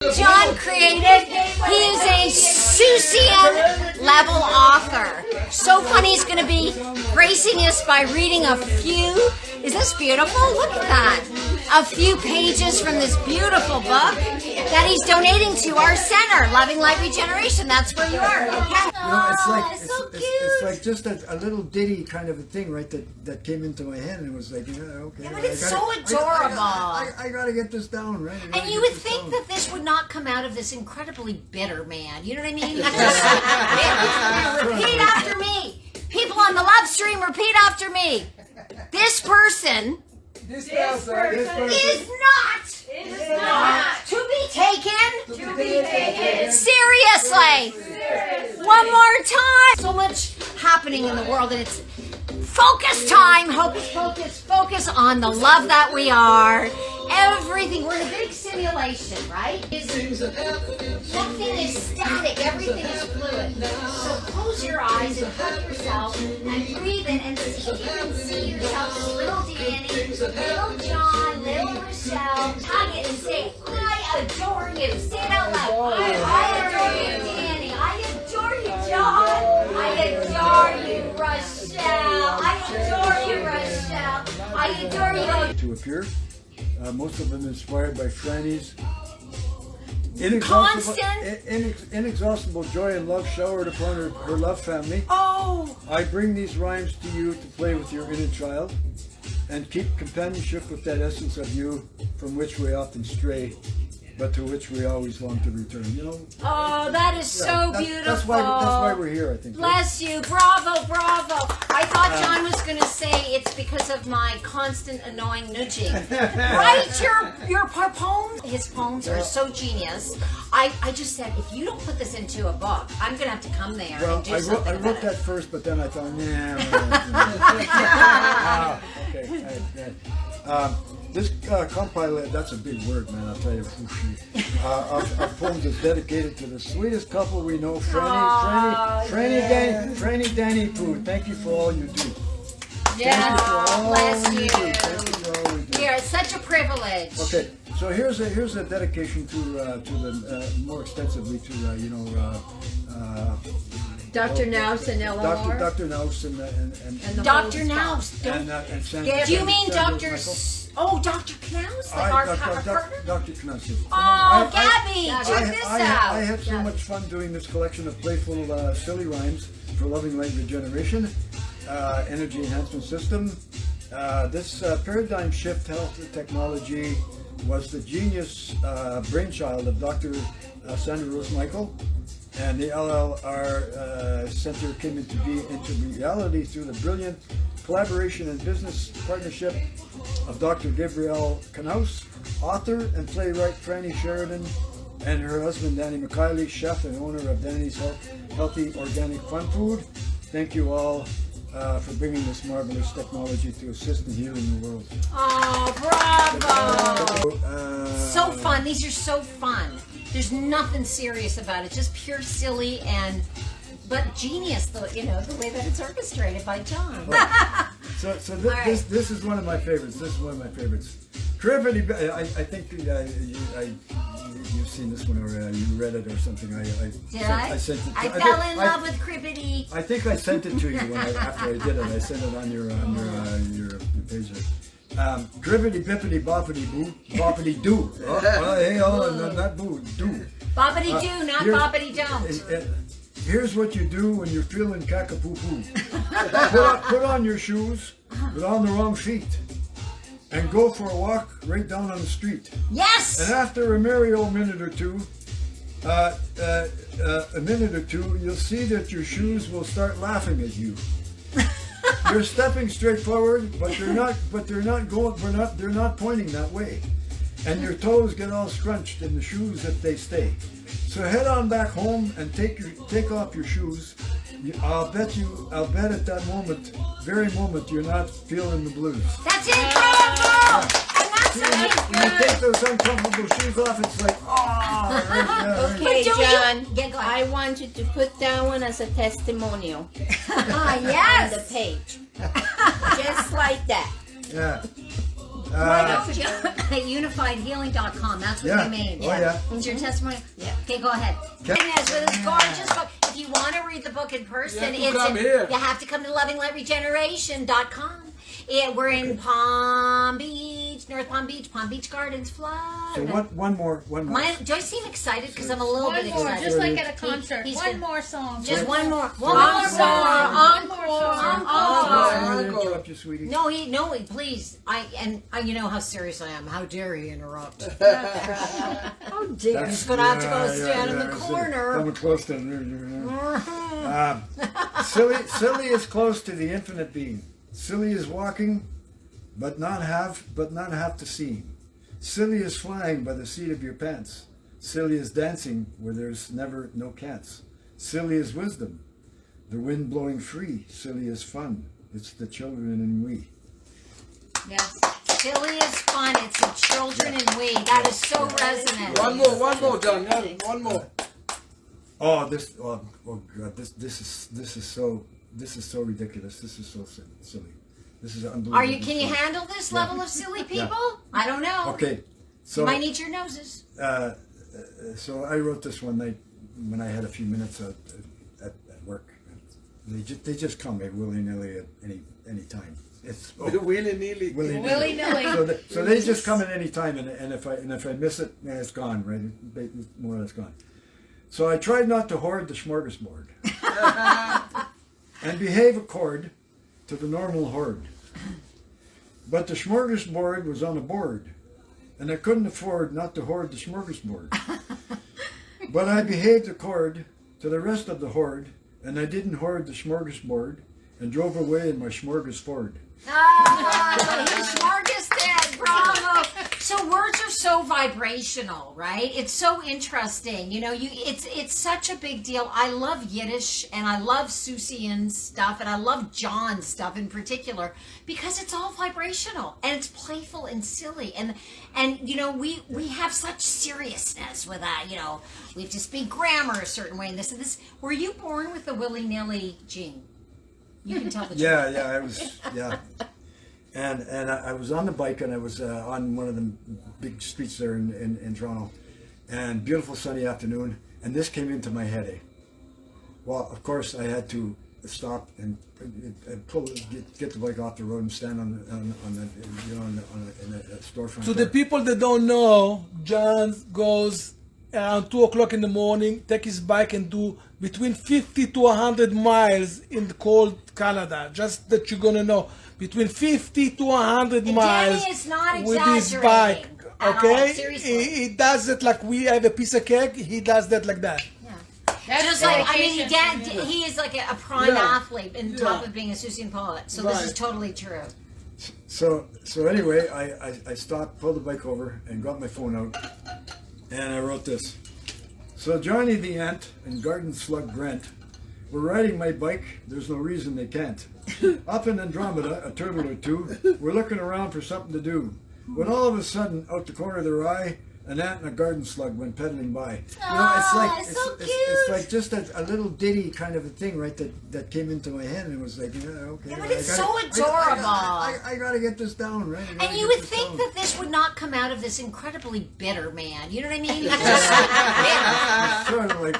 John created. He is a Seussian level author. So funny, he's going to be gracing us by reading a few. Is this beautiful? Look at that. A few pages from this beautiful book that he's donating to our center, Loving Light Regeneration. That's where you are. Okay. It's like just a little ditty kind of a thing, right? That came into my head and it was like, yeah, okay. Yeah, but it's so adorable. I gotta get this down, right? And you would think that this would not come out of this incredibly bitter man. You know what I mean? Repeat after me. People on the live stream, repeat after me. This person This person is not to be taken seriously. One more time. So much happening in the world, and it's focus time. Focus on the love that we are. Everything. We're in a big simulation, right? Nothing is static. Everything is fluid. So close your eyes and hug yourself and breathe in and see if you can see yourself as little Danny, little John, little Rochelle. Hug it and say, I adore you. Say it out loud. I adore you, Danny. I adore you, John. I adore you, Rochelle. I adore you, Rochelle. I adore you. To appear. Most of them inspired by Franny's inexhaustible joy and love showered upon her love family. Oh! I bring these rhymes to you to play with your inner child and keep companionship with that essence of you from which we often stray, but to which we always long to return. You know? Oh, that is so beautiful. That's why we're here, I think. Bless you. Bravo, bravo. I thought John was going to say it's because of my constant annoying nudging. Write your poems. His poems are so genius. I just said, if you don't put this into a book, I'm going to have to come there and do something I about wrote it. that first, but then I thought, okay. This compilation, that's a big word, man, I'll tell you. Our poems is dedicated to the sweetest couple we know, Franny, Danny Pooh. Thank you for all you do. Yes, bless you. Thank you for all you do. Yeah, it's such a privilege. Okay, so here's a dedication to the more extensively to Dr. Naus and Eleanor. Dr. Naus and Dr. Naus. Do you mean Dr. Dr. Knaus? Like our partner? Dr. Knaus. Oh, Gabby, check this out. I had so much fun doing this collection of playful, silly rhymes for Loving Light Regeneration, Energy Enhancement System. This paradigm shift health technology was the genius brainchild of Dr. Sandra Rose Michael. And the LLR Center came into reality through the brilliant collaboration and business partnership of Dr. Gabrielle Knaus, author and playwright Franny Sheridan, and her husband Danny McKiley, chef and owner of Danny's Healthy Organic Fun Food. Thank you all for bringing this marvelous technology to assist in healing the world. Oh, bravo! So fun. These are so fun. There's nothing serious about it. Just pure silly but genius. The way that it's orchestrated by John. So this is one of my favorites. Cribbity, I think you've seen this one or you read it or something. I sent it. I fell in love with Cribbity. I think I sent it to you after I did it. I sent it on your page. Cribbity bippity boppity boo boppity doo. Not boo do. Boppity do, not boppity don't. Here's what you do when you're feeling caca-poo-poo. Put on your shoes, but on the wrong feet, and go for a walk right down on the street. Yes! And after a merry old minute or two, you'll see that your shoes will start laughing at you. You're stepping straight forward, but they're not pointing that way. And your toes get all scrunched in the shoes if they stay. So head on back home and take off your shoes. I'll bet at that very moment, you're not feeling the blues. That's incredible! When you take those uncomfortable shoes off, it's like, Okay, John, I want you to put that one as a testimonial. Yes! On the page. Just like that. Yeah. Why don't you? At unifiedhealing.com. That's what they mean. Oh, yeah. It's your testimony? Yeah. Okay, go ahead. Okay. With this gorgeous book. If you want to read the book in person, You have you have to come here. to come to lovinglightregeneration.com. We're in Palm Beach, North Palm Beach Gardens, Florida. So one more. Do I seem excited? Because I'm a little bit excited. Just like at a concert. He's One gonna- more song. Just one more. One more song. I want to interrupt you, sweetie. No, please. You know how serious I am. How dare you interrupt? How dare you? He's gonna have to go stand in the corner. Coming close to silly is close to the infinite being. Silly is walking, but not have to see. Silly is flying by the seat of your pants. Silly is dancing where there's never no cats. Silly is wisdom, the wind blowing free. Silly is fun. It's the children and we. Yes. Silly is fun. It's the children and we. That is so resonant. One more, John. Yeah, one more. Oh God! This is so ridiculous. This is so silly. This is unbelievable. Can you handle this level of silly people? I don't know. Okay, so You might need your noses. so I wrote this one night when I had a few minutes at work. They just come willy nilly at any time. It's Willy-nilly. Willy-nilly. So they just come at any time, and if I miss it, it's gone. Right, it's more or less gone. So I tried not to hoard the smorgasbord and behave accord to the normal horde. But the smorgasbord was on a board, and I couldn't afford not to hoard the smorgasbord. But I behaved accord to the rest of the horde, and I didn't hoard the smorgasbord, and drove away in my smorgasford. Smorgasbord, bravo. So words are so vibrational, right? It's so interesting. It's such a big deal. I love Yiddish and I love Seussian stuff and I love John's stuff in particular because it's all vibrational and it's playful and silly and we have such seriousness with that. We have to speak grammar a certain way and this and this. Were you born with the willy-nilly gene? You can tell the truth. Yeah, I was, And I was on the bike, and I was on one of the big streets there in Toronto, and beautiful sunny afternoon, and this came into my head. Well, of course, I had to stop and get the bike off the road and stand on a storefront. To the people that don't know, John goes around 2 o'clock in the morning, take his bike and do between 50 to 100 miles in the cold Canada. Just that you're gonna know, between 50 to 100 miles Danny is not with his bike. at all, Okay, seriously. he does it like we have a piece of cake. He does that like that. Just like, he is like a prime Yeah. athlete on top of being a Seussian poet. So this is Right. totally true. So anyway, I stopped, pulled the bike over, and got my phone out, and I wrote this. So Johnny the Ant and Garden Slug Brent were riding my bike. There's no reason they can't. Up in Andromeda, a turtle or two were looking around for something to do. When all of a sudden, out the corner of their eye, an ant and a garden slug went pedaling by. It's so it's like just a little ditty kind of a thing, right? That came into my head, and it was like, okay. Yeah, but it's so adorable. I gotta get this down, right? And you would think that this would not come out of this incredibly bitter man. You know what I mean? Sort of like,